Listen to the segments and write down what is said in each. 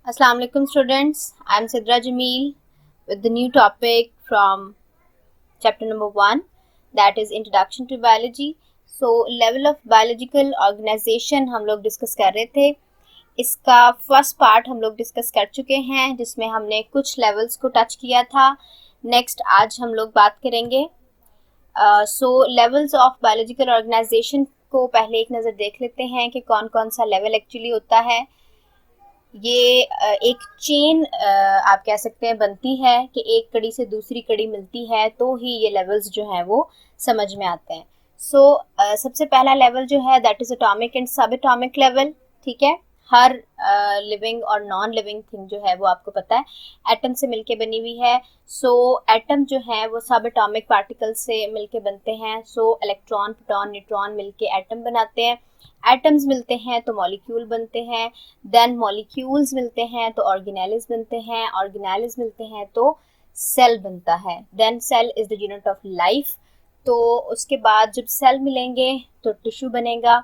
Assalamu alaikum students. I am Sidra Jameel with the new topic from chapter number 1, that is Introduction to Biology. So level of biological organization हम लोग discuss कर रहे थे. इसका first part हम लोग discuss कर चुके हैं जिसमें हमने कुछ लेवल्स को टच किया था. नेक्स्ट आज हम लोग बात करेंगे. So levels of biological organisation को पहले एक नज़र देख लेते हैं कि कौन कौन सा लेवल एक्चुअली होता है. ये एक चेन आप कह सकते हैं बनती है कि एक कड़ी से दूसरी कड़ी मिलती है तो ही ये लेवल्स जो हैं वो समझ में आते हैं. सो सबसे पहला लेवल जो है दैट इज़ एटॉमिक एंड सब एटॉमिक लेवल. ठीक है, हर लिविंग और नॉन लिविंग थिंग जो है वो आपको पता है एटम से मिलके बनी हुई है. सो एटम जो है वो सब एटॉमिक पार्टिकल से मिलके बनते हैं. सो इलेक्ट्रॉन, प्रोटॉन, न्यूट्रॉन मिलके एटम बनाते हैं. एटम्स मिलते हैं तो मॉलिक्यूल बनते हैं. देन मॉलिक्यूल्स मिलते हैं तो ऑर्गेनेल्स बनते हैं. ऑर्गेनेल्स मिलते हैं तो सेल बनता है. Then cell is the unit of life. तो उसके बाद जब सेल मिलेंगे तो टिश्यू बनेगा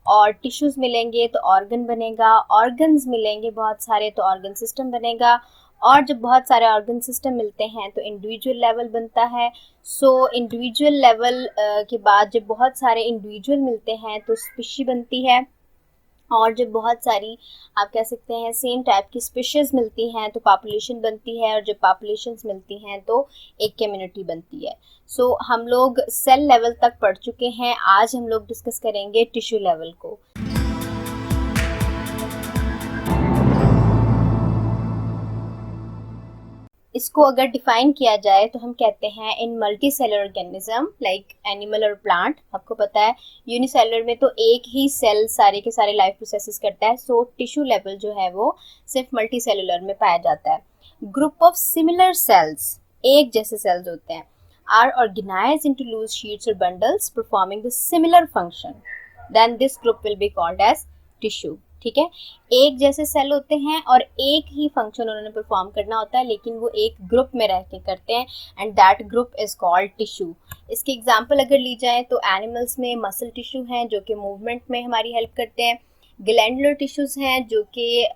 और टिश्यूज मिलेंगे तो ऑर्गन बनेगा. ऑर्गन्स मिलेंगे बहुत सारे तो ऑर्गन सिस्टम बनेगा और जब बहुत सारे ऑर्गन सिस्टम मिलते हैं तो इंडिविजुअल लेवल बनता है. सो इंडिविजुअल लेवल के बाद जब बहुत सारे इंडिविजुअल मिलते हैं तो स्पीशी बनती है और जब बहुत सारी आप कह सकते हैं सेम टाइप की स्पीशीज मिलती हैं तो पॉपुलेशन बनती है और जब पॉपुलेशंस मिलती हैं तो एक कम्युनिटी बनती है. सो हम लोग सेल लेवल तक पढ़ चुके हैं. आज हम लोग डिस्कस करेंगे टिश्यू लेवल को. इसको अगर डिफाइन किया जाए तो हम कहते हैं in multicellular organism like animal और प्लांट. आपको पता है यूनिसेलर में तो एक ही सेल सारे के सारे लाइफ प्रोसेसेस करता है. सो टिश्यू लेवल जो है वो सिर्फ मल्टी सेलुलर में पाया जाता है. ग्रुप ऑफ सिमिलर सेल्स, एक जैसे सेल्स होते हैं, are organized into loose sheets और bundles performing the similar function, then this group will be called as tissue. ठीक है, एक जैसे सेल होते हैं और एक ही फंक्शन उन्होंने परफॉर्म करना होता है लेकिन वो एक ग्रुप में रह के करते हैं and that group is called tissue. इसकी एग्जांपल अगर ली जाए तो एनिमल्स में मसल टिश्यू हैं जो कि मूवमेंट में हमारी हेल्प करते हैं. ग्लैंडुलर टिश्यूज हैं जो कि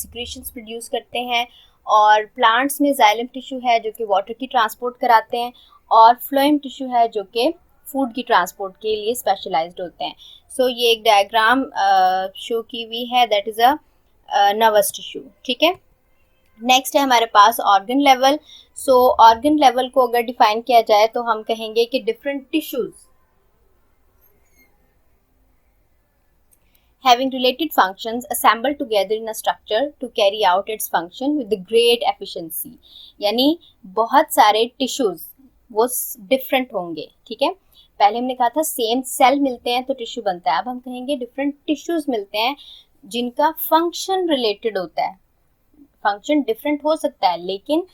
सिक्रीशंस प्रोड्यूस करते हैं. और प्लांट्स में जाइलम टिश्यू है जो कि वाटर की ट्रांसपोर्ट कराते हैं. और फ्लोएम टिश्यू है जो कि फूड की ट्रांसपोर्ट के लिए स्पेशलाइज्ड होते हैं. सो ये एक डायग्राम शो की हुई है that is a nervous tissue. ठीक है, नेक्स्ट है हमारे पास ऑर्गन लेवल. सो ऑर्गन लेवल को अगर डिफाइन किया जाए तो हम कहेंगे कि different tissues having related functions assembled together in a structure to carry out its function with the great efficiency. यानी बहुत सारे टिश्यूज वो डिफरेंट होंगे. ठीक है, पहले हमने कहा था सेम सेल मिलते हैं तो टिश्यू बनता है. अब हम कहेंगे डिफरेंट टिश्यूज मिलते हैं जिनका फंक्शन रिलेटेड होता है. फंक्शन डिफरेंट हो सकता है लेकिन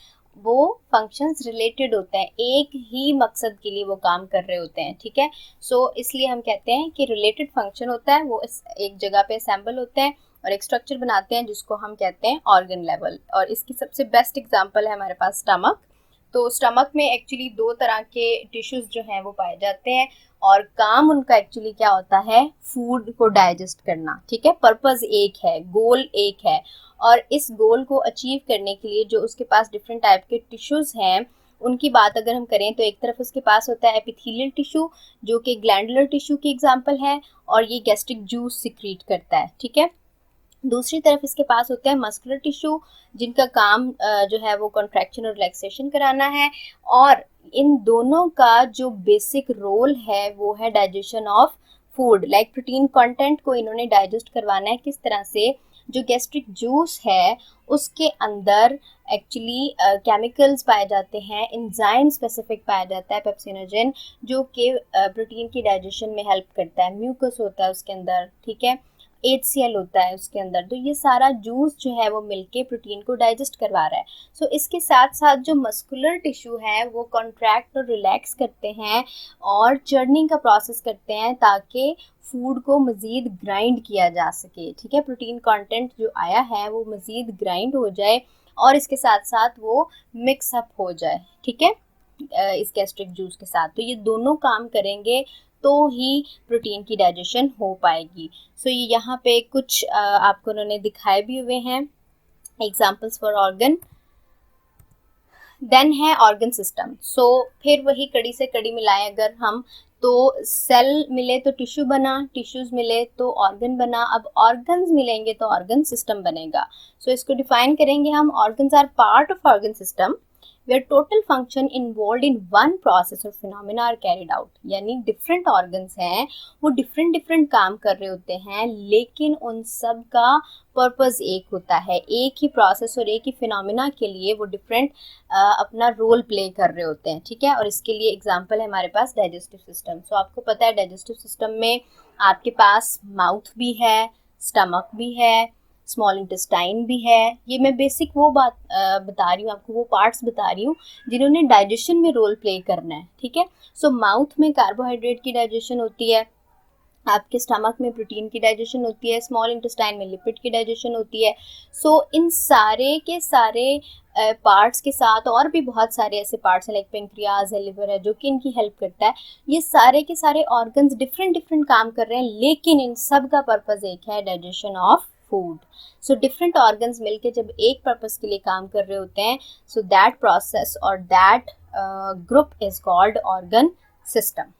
वो फंक्शंस रिलेटेड होते हैं, एक ही मकसद के लिए वो काम कर रहे होते हैं. ठीक है, सो इसलिए हम कहते हैं कि रिलेटेड फंक्शन होता है, वो एक जगह पे असेंबल होते हैं और एक स्ट्रक्चर बनाते हैं जिसको हम कहते हैं ऑर्गन लेवल. और इसकी सबसे बेस्ट एग्जांपल है हमारे पास स्टमक. तो स्टमक में एक्चुअली दो तरह के टिश्यूज जो हैं वो पाए जाते हैं और काम उनका एक्चुअली क्या होता है, फूड को डाइजेस्ट करना. ठीक है, पर्पस एक है, गोल एक है और इस गोल को अचीव करने के लिए जो उसके पास डिफरेंट टाइप के टिश्यूज हैं उनकी बात अगर हम करें तो एक तरफ उसके पास होता है एपिथेलियल टिश्यू जो कि ग्लैंडुलर टिश्यू की एग्जांपल है और ये गैस्ट्रिक जूस सिक्रीट करता है. ठीक है, दूसरी तरफ इसके पास होता है मस्कुलर टिश्यू जिनका काम जो है वो कॉन्ट्रैक्शन और रिलैक्सेशन कराना है. और इन दोनों का जो बेसिक रोल है वो है digestion of food. Like protein content को इन्होंने डाइजेस्ट करवाना है. किस तरह से, जो गैस्ट्रिक जूस है उसके अंदर एक्चुअली केमिकल्स पाए जाते हैं, एंजाइम स्पेसिफिक पाया जाता है पेप्सिनोजेन जो कि प्रोटीन की डाइजेशन में हेल्प करता है. म्यूकस होता है उसके अंदर. ठीक है, HCl होता है उसके अंदर. तो ये सारा जूस जो है वो मिलके प्रोटीन को डाइजेस्ट करवा रहा है. सो इसके साथ साथ जो मस्कुलर टिश्यू है वो कॉन्ट्रैक्ट और रिलैक्स करते हैं और चर्निंग का प्रोसेस करते हैं ताकि फूड को मज़ीद ग्राइंड किया जा सके. ठीक है, प्रोटीन कंटेंट जो आया है वो मज़ीद ग्राइंड हो जाए और इसके साथ साथ वो मिक्स अप हो जाए. ठीक है, इस गैस्ट्रिक जूस के साथ. तो ये दोनों काम करेंगे तो ही प्रोटीन की डाइजेशन हो पाएगी. सो ये यहाँ पे कुछ आपको उन्होंने दिखाए भी हुए हैं. Examples for organ. देन है ऑर्गन सिस्टम। सो फिर वही कड़ी से कड़ी मिलाएं अगर हम, तो सेल मिले तो टिश्यू बना, टिश्यूज मिले तो ऑर्गन बना, अब ऑर्गन्स मिलेंगे तो ऑर्गन सिस्टम बनेगा। सो इसको डिफाइन करेंगे हम, organs are part of organ system where total function involved in one process or phenomena are carried out। यानी डिफरेंट ऑर्गन्स हैं, वो डिफरेंट डिफरेंट काम कर रहे होते हैं, लेकिन उन सब का पर्पस एक होता है, एक ही प्रोसेस और एक ही फिनोमिना के लिए वो डिफरेंट अपना रोल प्ले कर रहे होते हैं, ठीक है। और इसके लिए एग्जांपल है हमारे पास डाइजेस्टिव सिस्टम। सो आपको पता है डाइजेस्टिव सिस्टम में आपके पास माउथ भी है, स्टमक भी है, स्मॉल इंटेस्टाइन भी है। ये मैं बेसिक वो बात बता रही हूँ आपको, वो पार्ट्स बता रही हूँ जिन्होंने डाइजेशन में रोल प्ले करना है, ठीक है। सो माउथ में कार्बोहाइड्रेट की डाइजेशन होती है, आपके स्टमक में प्रोटीन की डाइजेशन होती है, स्मॉल इंटेस्टाइन में लिपिड की डाइजेशन होती है। सो इन सारे के सारे पार्ट्स के साथ और भी बहुत सारे ऐसे पार्ट्स हैं, लाइक पेंक्रियाज है, लिवर है, जो कि इनकी हेल्प करता है। ये सारे के सारे ऑर्गन्स डिफरेंट डिफरेंट काम कर रहे हैं, लेकिन इन सब का पर्पस एक है, digestion of food. So different organs मिलके जब एक पर्पस के लिए काम कर रहे होते हैं, सो दैट प्रोसेस और that group is called organ system.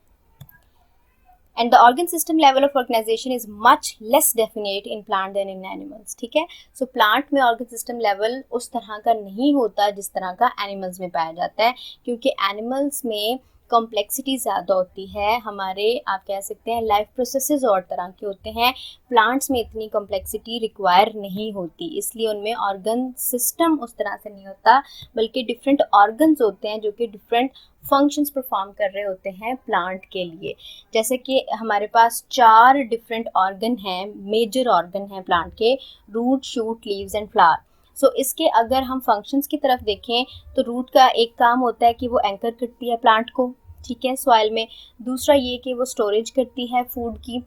And the organ system level of organization is much less definite in plant than in animals, ठीक है। So plant में organ system level उस तरह का नहीं होता जिस तरह का animals में पाया जाता है, क्योंकि animals में कॉम्प्लेक्सिटी ज़्यादा होती है, हमारे आप कह सकते हैं लाइफ प्रोसेसेस और तरह के होते हैं। प्लांट्स में इतनी कॉम्प्लेक्सिटी रिक्वायर नहीं होती, इसलिए उनमें ऑर्गन सिस्टम उस तरह से नहीं होता, बल्कि डिफरेंट ऑर्गन्स होते हैं जो कि डिफरेंट फंक्शंस परफॉर्म कर रहे होते हैं प्लांट के लिए। जैसे कि हमारे पास 4 डिफरेंट ऑर्गन हैं, मेजर ऑर्गन हैं प्लांट के, root, shoot, leaves and flower. So इसके अगर हम फंक्शंस की तरफ देखें तो रूट का एक काम होता है कि वो एंकर करती है प्लांट को, ठीक है, सॉइल में। दूसरा ये कि वो स्टोरेज करती है फूड की।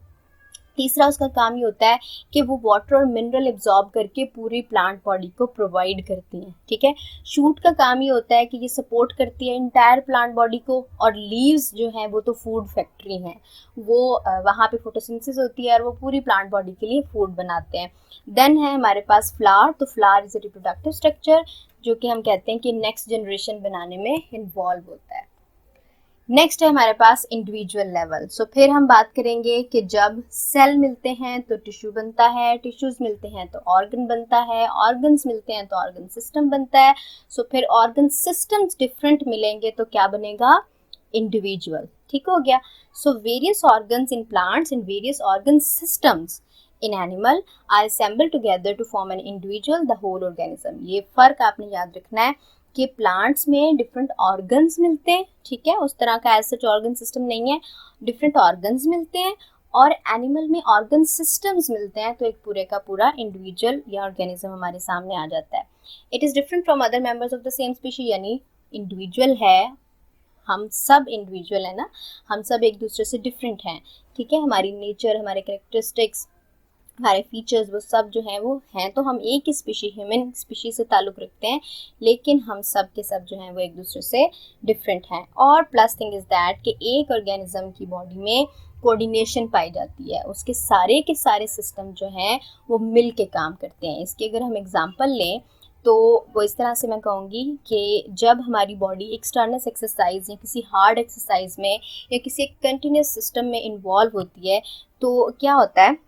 तीसरा उसका काम ये होता है कि वो वाटर और मिनरल एब्जॉर्ब करके पूरी प्लांट बॉडी को प्रोवाइड करती हैं, ठीक है। शूट का काम ये होता है कि ये सपोर्ट करती है इंटायर प्लांट बॉडी को। और लीव्स जो हैं वो तो फूड फैक्ट्री हैं, वो वहाँ पे फोटोसिंथेसिस होती है और वो पूरी प्लांट बॉडी के लिए फूड बनाते हैं। देन है हमारे पास फ्लावर। तो flower is a reproductive structure जो कि हम कहते हैं कि नेक्स्ट जनरेशन बनाने में इन्वॉल्व होता है। नेक्स्ट है हमारे पास इंडिविजुअल लेवल। सो फिर हम बात करेंगे कि जब सेल मिलते हैं तो टिश्यू बनता है, टिश्यूज मिलते हैं तो ऑर्गन बनता है, ऑर्गन्स मिलते हैं तो ऑर्गन सिस्टम बनता है। सो फिर ऑर्गन सिस्टम्स डिफरेंट मिलेंगे तो क्या बनेगा, इंडिविजुअल, ठीक हो गया। So various organs in plants and various organ systems in animal are assembled together to form an individual, the whole organism। ये फर्क आपने याद रखना है कि प्लांट्स में डिफरेंट ऑर्गन्स मिलते हैं, ठीक है, उस तरह का एज सच ऑर्गन सिस्टम नहीं है, डिफरेंट ऑर्गन्स मिलते हैं। और एनिमल में ऑर्गन सिस्टम्स मिलते हैं, तो एक पूरे का पूरा इंडिविजुअल या ऑर्गेनिज्म हमारे सामने आ जाता है। It is different from other members of the same species, यानी इंडिविजुअल है, हम सब इंडिविजुअल है ना, हम सब एक दूसरे से डिफरेंट हैं, ठीक है। हमारी नेचर, हमारे कैरेक्टरिस्टिक्स, हमारे फीचर्स, वो सब जो हैं वो हैं, तो हम एक ही स्पीशी, ह्यूमन स्पीशी से ताल्लुक़ रखते हैं, लेकिन हम सब के सब जो हैं वो एक दूसरे से डिफरेंट हैं। और प्लस थिंग इज़ दैट कि एक ऑर्गेनिज्म की बॉडी में कोऑर्डिनेशन पाई जाती है, उसके सारे के सारे सिस्टम जो हैं वो मिल के काम करते हैं। इसकी अगर हम एग्जांपल लें तो वो इस तरह से मैं कहूँगी कि जब हमारी बॉडी एक्सटर्नल एक्सरसाइज या किसी हार्ड एक्सरसाइज में या किसी कंटिन्यूस सिस्टम में इन्वॉल्व होती है, तो क्या होता है,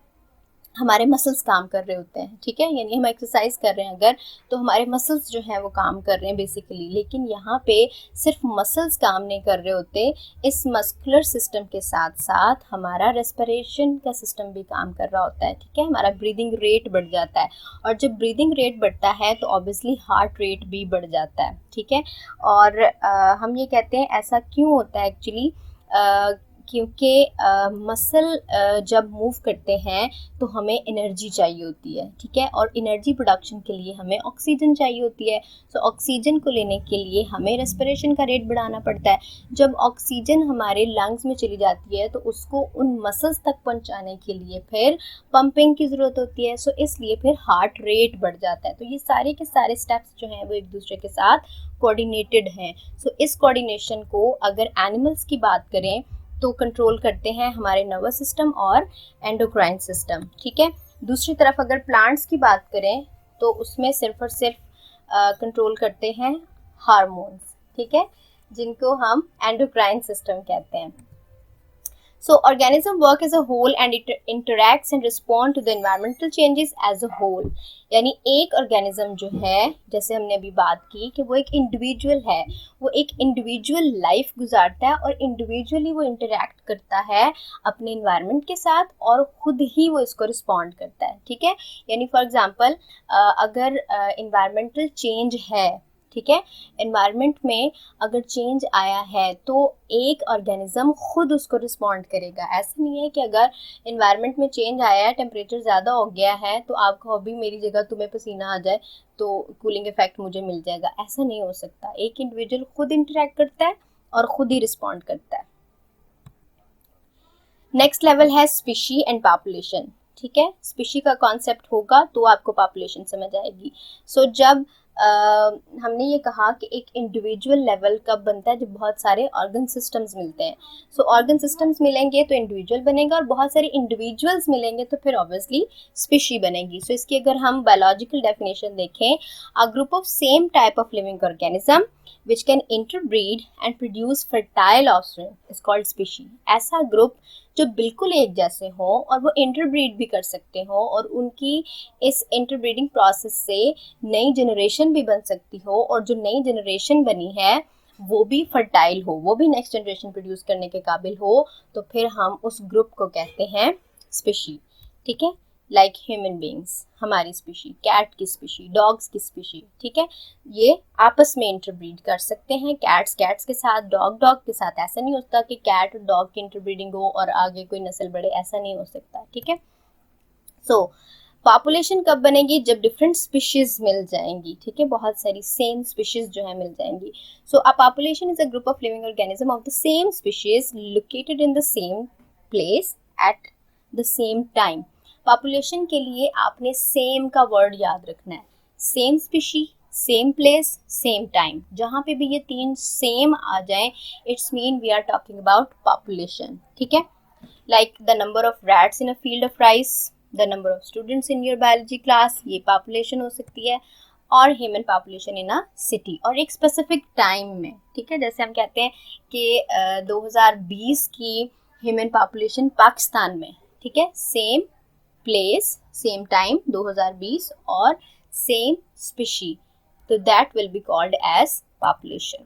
हमारे मसल्स काम कर रहे होते हैं, ठीक है, यानी हम एक्सरसाइज कर रहे हैं अगर, तो हमारे मसल्स जो हैं वो काम कर रहे हैं बेसिकली। लेकिन यहाँ पे सिर्फ मसल्स काम नहीं कर रहे होते, इस मस्कुलर सिस्टम के साथ साथ हमारा रेस्पिरेशन का सिस्टम भी काम कर रहा होता है, ठीक है, हमारा ब्रीदिंग रेट बढ़ जाता है। और जब ब्रीदिंग रेट बढ़ता है तो ऑब्वियसली हार्ट रेट भी बढ़ जाता है, ठीक है। और हम ये कहते हैं ऐसा क्यों होता है एक्चुअली, क्योंकि मसल जब मूव करते हैं तो हमें एनर्जी चाहिए होती है, ठीक है, और एनर्जी प्रोडक्शन के लिए हमें ऑक्सीजन चाहिए होती है। सो ऑक्सीजन को लेने के लिए हमें रेस्पिरेशन का रेट बढ़ाना पड़ता है। जब ऑक्सीजन हमारे लंग्स में चली जाती है तो उसको उन मसल्स तक पहुंचाने के लिए फिर पंपिंग की ज़रूरत होती है। सो इसलिए फिर हार्ट रेट बढ़ जाता है। तो ये सारे के सारे स्टेप्स जो हैं वो एक दूसरे के साथ कोऑर्डिनेटेड हैं। सो इस कोऑर्डिनेशन को अगर एनिमल्स की बात करें तो कंट्रोल करते हैं हमारे नर्वस सिस्टम और एंडोक्राइन सिस्टम, ठीक है। दूसरी तरफ अगर प्लांट्स की बात करें तो उसमें सिर्फ और सिर्फ कंट्रोल करते हैं हार्मोन्स, ठीक है, जिनको हम एंडोक्राइन सिस्टम कहते हैं. So organism work as a whole and it interacts and respond to the environmental changes as a whole. यानी एक organism जो है, जैसे हमने अभी बात की कि वो एक इंडिविजुअल है, वो एक इंडिविजुअल लाइफ गुजारता है और इंडिविजुअली वो इंटरेक्ट करता है अपने इन्वायरमेंट के साथ और खुद ही वो इसको रिस्पॉन्ड करता है, ठीक है. यानी फॉर एग्जांपल अगर इन्वायरमेंटल चेंज है, ठीक है, एनवायरनमेंट में अगर चेंज आया है तो एक ऑर्गेनिज्म खुद उसको रिस्पॉन्ड करेगा. ऐसा नहीं है कि अगर एनवायरनमेंट में चेंज आया है, टेम्परेचर ज़्यादा हो गया है तो आप कहो भी मेरी जगह तुम्हें पसीना आ जाए तो कूलिंग इफेक्ट मुझे मिल जाएगा. ऐसा नहीं हो सकता. एक इंडिविजुअल खुद इंटरेक्ट करता है और खुद ही रिस्पॉन्ड करता है. नेक्स्ट लेवल है स्पीशी एंड पॉपुलेशन, ठीक है. स्पीशी का कॉन्सेप्ट होगा तो आपको पॉपुलेशन समझ आएगी. सो जब हमने ये कहा कि एक इंडिविजुअल लेवल कब बनता है, जब बहुत सारे ऑर्गन सिस्टम्स मिलते हैं. सो ऑर्गन सिस्टम्स मिलेंगे तो इंडिविजुअल बनेगा और बहुत सारे इंडिविजुअल्स मिलेंगे तो फिर ऑब्वियसली स्पीशी बनेगी. सो इसकी अगर हम बायोलॉजिकल डेफिनेशन देखें, अ group of same type of living organism which can interbreed and produce fertile offspring is called species. ऐसा ग्रुप जो बिल्कुल एक जैसे हो और वो इंटरब्रीड भी कर सकते हो और उनकी इस इंटरब्रीडिंग प्रोसेस से नई जनरेशन भी बन सकती हो और जो नई जनरेशन बनी है वो भी फर्टाइल हो, वो भी नेक्स्ट जनरेशन प्रोड्यूस करने के काबिल हो, तो फिर हम उस ग्रुप को कहते हैं स्पीशी, ठीक है. लाइक ह्यूमन बींग्स, हमारी स्पीशी, कैट की स्पीशी, डॉग्स की स्पीशी, ठीक है, ये आपस में इंटरब्रीड कर सकते हैं. कैट्स के साथ, डॉग के साथ. ऐसा नहीं होता कि कैट और डॉग की इंटरब्रीडिंग हो और आगे कोई नस्ल बढ़े, ऐसा नहीं हो सकता, ठीक है. सो पॉपुलेशन कब बनेगी, जब डिफरेंट स्पीशीज मिल जाएंगी, ठीक है, बहुत सारी सेम स्पीशीज जो है मिल जाएंगी. So a population is a group of living organism of the same species located in the same place at the same time. Population के लिए आपने सेम का वर्ड याद रखना है. Same species, same place, same time. जहाँ पे भी ये तीन सेम आ जाएं, it's mean we are talking about population, ठीक है. Like the number of rats in a field of rice, the number of students in your biology class, ये पॉपुलेशन हो सकती है. और human population in a city और एक specific time में, ठीक है. जैसे हम कहते हैं कि 2020 की ह्यूमन पॉपुलेशन पाकिस्तान में, ठीक है, सेम प्लेस, सेम टाइम 2020 और सेम स्पीशी, तो that will be called as population.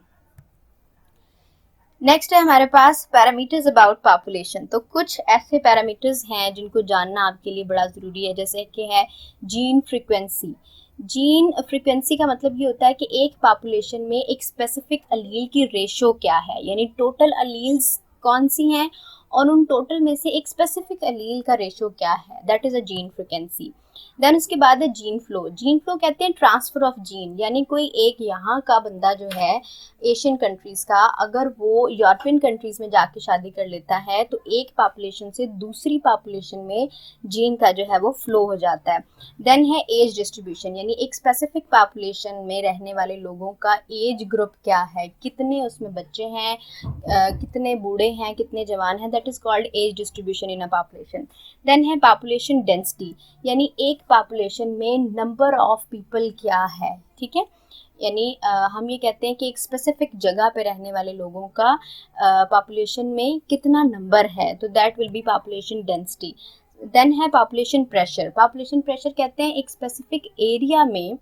Next है हमारे पास पैरामीटर्स अबाउट पॉपुलेशन. तो कुछ ऐसे पैरामीटर्स हैं जिनको जानना आपके लिए बड़ा ज़रूरी है, जैसे कि है जीन फ्रीक्वेंसी. जीन फ्रीक्वेंसी का मतलब ये होता है कि एक पॉपुलेशन में एक स्पेसिफिक अलील की रेशो क्या है, यानी टोटल अलील्स कौन सी हैं और उन टोटल में से एक स्पेसिफिक अलील का रेशो क्या है, that is a gene frequency. Then उसके बाद है जीन फ्लो. जीन फ्लो कहते हैं ट्रांसफर ऑफ जीन, यानी कोई एक यहाँ का बंदा जो है एशियन कंट्रीज़ का, अगर वो यूरोपियन कंट्रीज़ में जाके शादी कर लेता है तो एक पॉपुलेशन से दूसरी पॉपुलेशन में जीन का जो है वो फ्लो हो जाता है. देन है एज डिस्ट्रीब्यूशन, यानी एक स्पेसिफिक पॉपुलेशन में रहने वाले लोगों का एज ग्रुप क्या है, कितने उसमें बच्चे हैं, कितने बूढ़े हैं, कितने जवान हैं, that is called age distribution in a population. Then है पॉपुलेशन डेंसिटी, यानी एक पॉपुलेशन में नंबर ऑफ पीपल क्या है, ठीक है. यानी हम ये कहते हैं कि एक स्पेसिफिक जगह पे रहने वाले लोगों का पॉपुलेशन में कितना नंबर है, तो that will be population density. Then है पॉपुलेशन प्रेशर. पॉपुलेशन प्रेशर कहते हैं एक स्पेसिफिक एरिया में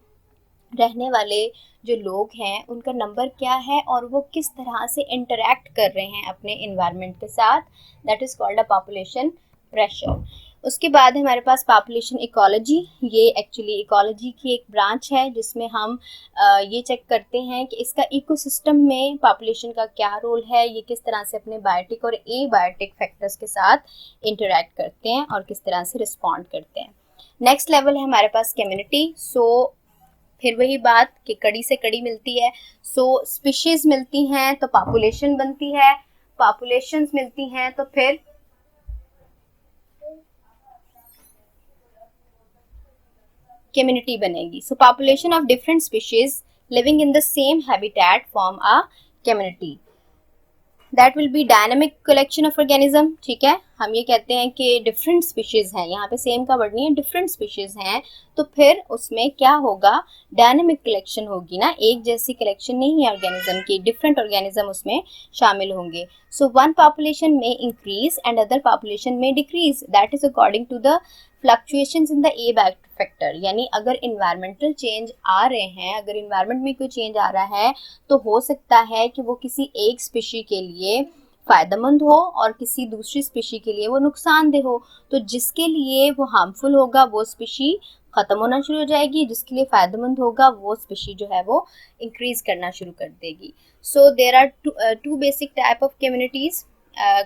रहने वाले जो लोग हैं उनका नंबर क्या है और वो किस तरह से इंटरेक्ट कर रहे हैं अपने इन्वायरमेंट के साथ, that is called a population pressure. उसके बाद हमारे पास पॉपुलेशन इकोलॉजी. ये एक्चुअली इकोलॉजी की एक ब्रांच है जिसमें हम ये चेक करते हैं कि इसका इकोसिस्टम में पॉपुलेशन का क्या रोल है, ये किस तरह से अपने बायोटिक और एबायोटिक फैक्टर्स के साथ इंटरेक्ट करते हैं और किस तरह से रिस्पॉन्ड करते हैं. नेक्स्ट लेवल है हमारे पास कम्युनिटी. सो फिर वही बात कि कड़ी से कड़ी मिलती है. सो स्पीशीज मिलती हैं तो पॉपुलेशन बनती है, पॉपुलेशंस मिलती हैं तो फिर कम्युनिटी बनेगी. सो population of different species living in the same habitat form a community. That will B dynamic collection of organism, ठीक है। हम ये कहते हैं कि डिफरेंट स्पीशीज हैं, यहाँ पे सेम का वर्ड नहीं है, डिफरेंट स्पीशीज हैं, तो फिर उसमें क्या होगा, डायनेमिक कलेक्शन होगी ना, एक जैसी कलेक्शन नहीं है ऑर्गेनिज्म की, डिफरेंट ऑर्गेनिज्म उसमें शामिल होंगे। सो वन पॉपुलेशन में इंक्रीज एंड अदर पॉपुलेशन में decrease, that is according to the fluctuations in the a factor. यानी अगर इन्वायरमेंटल चेंज आ रहे हैं, अगर इन्वायरमेंट में कोई चेंज आ रहा है, तो हो सकता है कि वो किसी एक स्पीशी के लिए फायदेमंद हो और किसी दूसरी स्पीशी के लिए वो नुकसानदेह हो। तो जिसके लिए वो हार्मफुल होगा वो स्पीशी खत्म होना शुरू हो जाएगी, जिसके लिए फायदेमंद होगा वो स्पीशी जो है वो इंक्रीज करना शुरू कर देगी। So there are two basic type of communities,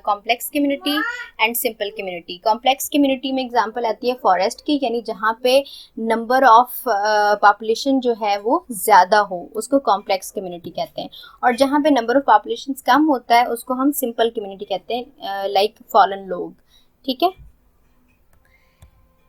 complex community and simple community. Complex community में एग्जांपल आती है फॉरेस्ट की, यानी जहाँ पे नंबर ऑफ पॉपुलेशन जो है वो ज़्यादा हो उसको कॉम्प्लेक्स कम्युनिटी कहते हैं, और जहाँ पे नंबर ऑफ पॉपुलेशन कम होता है उसको हम सिंपल कम्युनिटी कहते हैं, लाइक फॉलन लोग, ठीक है।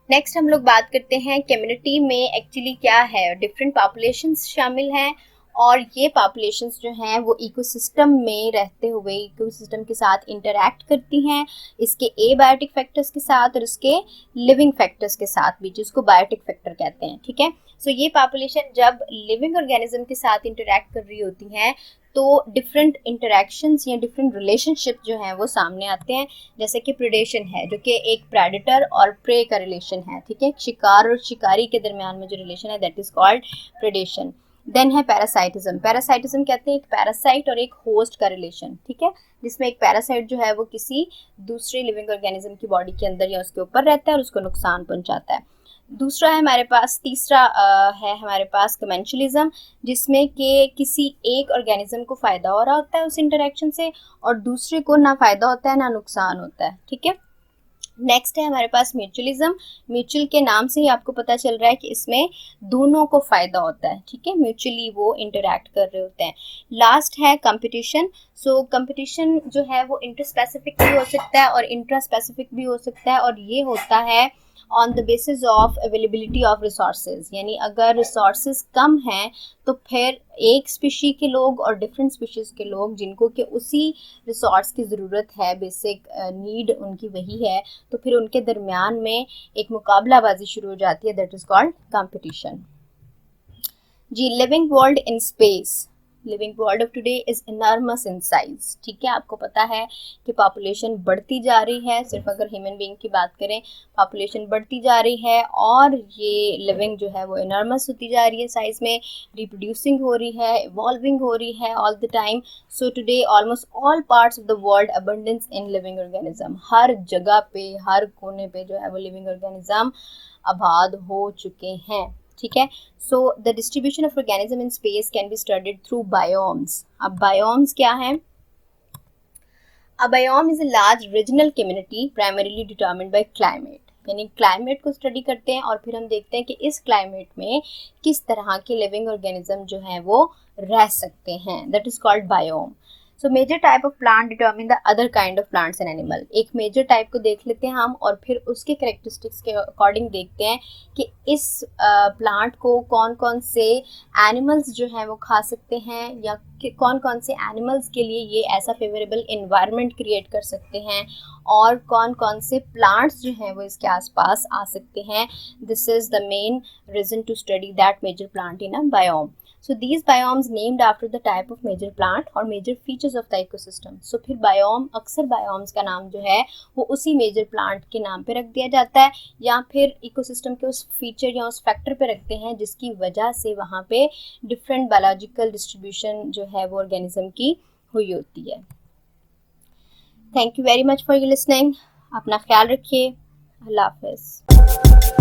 नेक्स्ट हम लोग बात करते हैं कम्युनिटी में एक्चुअली क्या है, डिफरेंट पॉपुलेशंस शामिल हैं, और ये पॉपुलेशंस जो हैं वो इकोसिस्टम में रहते हुए इकोसिस्टम के साथ इंटरैक्ट करती हैं, इसके एबायोटिक फैक्टर्स के साथ और इसके लिविंग फैक्टर्स के साथ भी, जिसको बायोटिक फैक्टर कहते हैं, ठीक है। सो ये पॉपुलेशन जब लिविंग ऑर्गेनिज्म के साथ इंटरैक्ट कर रही होती हैं तो डिफरेंट इंटरैक्शंस या डिफरेंट रिलेशनशिप जो हैं वो सामने आते हैं, जैसे कि प्रेडेशन है जो कि एक प्रेडेटर और प्रे का रिलेशन है, ठीक है। शिकार और शिकारी के दरमियान में जो रिलेशन है that is called predation. Then है पैरासाइटिज्म। पैरासाइटिज्म कहते हैं एक पैरासाइट और एक होस्ट का रिलेशन, ठीक है, जिसमें एक पैरासाइट जो है वो किसी दूसरे लिविंग ऑर्गेनिज्म की बॉडी के अंदर या उसके ऊपर रहता है और उसको नुकसान पहुंचाता है। दूसरा है हमारे पास, तीसरा है हमारे पास कमेंशलिज्म, जिसमें कि किसी एक ऑर्गेनिज्म को फ़ायदा हो रहा होता है उस इंटरेक्शन से और दूसरे को ना फ़ायदा होता है ना नुकसान होता है, ठीक है। नेक्स्ट है हमारे पास म्यूचुअलिज्म। म्यूचुअल के नाम से ही आपको पता चल रहा है कि इसमें दोनों को फ़ायदा होता है, ठीक है, म्यूचुअली वो इंटरैक्ट कर रहे होते हैं। लास्ट है कंपटीशन। सो कंपटीशन जो है वो इंटरस्पेसिफिक भी हो सकता है और इंट्रा स्पेसिफिक भी हो सकता है, और ये होता है on the basis of availability of resources, यानी अगर रिसोर्सेज कम हैं तो फिर एक स्पीशी के लोग और डिफरेंट स्पीशीज़ के लोग जिनको कि उसी रिसोर्स की ज़रूरत है, बेसिक नीड उनकी वही है, तो फिर उनके दरमियान में एक मुकाबलाबाजी शुरू हो जाती है, दैट इज़ कॉल्ड कंपटीशन। जी, living world in space. Living world of today is enormous in size, ठीक है। आपको पता है कि पॉपुलेशन बढ़ती जा रही है, सिर्फ अगर ह्यूमन बीइंग की बात करें पॉपुलेशन बढ़ती जा रही है और ये लिविंग जो है वो इनॉर्मस होती जा रही है साइज में, रिप्रोड्यूसिंग हो रही है, इवॉल्विंग हो रही है all the time. So today almost all parts of the world abundance in living organism, हर जगह पे हर कोने पे जो है वो लिविंग ऑर्गेनिज्म आबाद हो चुके हैं, ठीक है। So the distribution of organism in space can be studied through biomes. अब बायोम्स क्या है? A biome is a large regional community primarily determined by climate, यानी क्लाइमेट को स्टडी करते हैं और फिर हम देखते हैं कि इस क्लाइमेट में किस तरह के लिविंग ऑर्गेनिज्म जो है वो रह सकते हैं, that is called biome. So major type of plant determine the other kind of plants and animal. एक मेजर टाइप को देख लेते हैं हम और फिर उसके करेक्टरिस्टिक्स के अकॉर्डिंग देखते हैं कि इस प्लांट को कौन कौन से एनिमल्स जो हैं वो खा सकते हैं या कौन कौन से एनिमल्स के लिए ये ऐसा फेवरेबल इन्वायरमेंट क्रिएट कर सकते हैं और कौन कौन से प्लांट्स जो हैं वो इसके आसपास आ सकते हैं। This is the main reason to study that major plant in a biome. So these biomes named after the type of major plant or major features of the ecosystem. So फिर biome, अक्सर biomes का नाम जो है वो उसी major plant के नाम पे रख दिया जाता है या फिर ecosystem के उस feature या उस factor पे रखते हैं जिसकी वजह से वहाँ पे different biological distribution जो है वो organism की हुई होती है। Thank you very much for your listening. अपना ख्याल रखिए। अल्लाह हाफ़िज़।